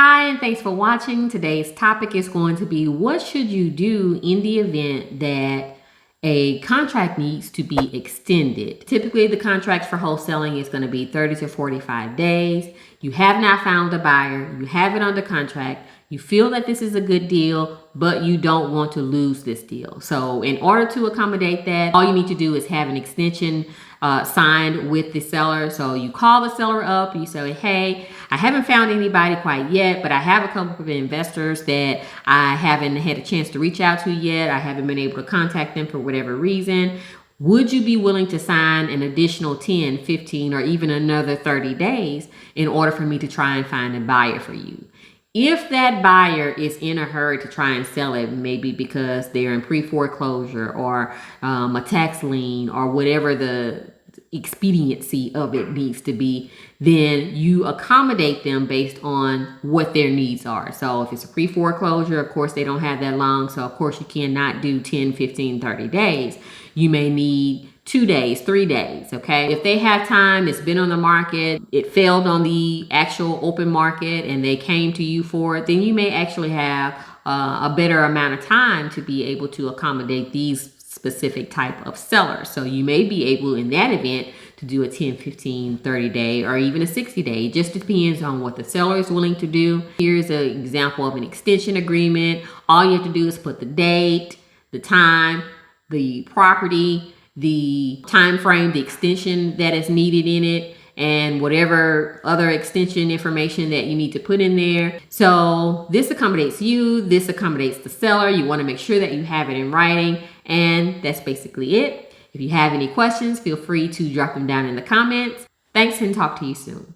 Hi, and thanks for watching. Today's topic is going to be what should you do in the event that a contract needs to be extended. Typically, the contracts for wholesaling is going to be 30 to 45 days. You have not found a buyer. You have it under contract. You feel that this is a good deal, but you don't want to lose this deal. So in order to accommodate that, all you need to do is have an extension signed with the seller. So you call the seller up, you say, hey, I haven't found anybody quite yet, but I have a couple of investors that I haven't had a chance to reach out to yet. I haven't been able to contact them for whatever reason. Would you be willing to sign an additional 10, 15, or even another 30 days in order for me to try and find a buyer for you? If that buyer is in a hurry to try and sell it, maybe because they're in pre-foreclosure or a tax lien or whatever the expediency of it needs to be, then you accommodate them based on what their needs are. So if it's a pre-foreclosure, of course, they don't have that long. So of course, you cannot do 10, 15, 30 days. You may need 2 days, 3 days, okay? If they have time, it's been on the market, it failed on the actual open market, and they came to you for it, then you may actually have a better amount of time to be able to accommodate these specific type of sellers. So you may be able, in that event, to do a 10, 15, 30 day, or even a 60 day. It just depends on what the seller is willing to do. Here's an example of an extension agreement. All you have to do is put the date, the time, the property, the time frame, the extension that is needed in it, and whatever other extension information that you need to put in there. So this accommodates you, this accommodates the seller. You want to make sure that you have it in writing, and that's basically it. If you have any questions, feel free to drop them down in the comments. Thanks, and talk to you soon.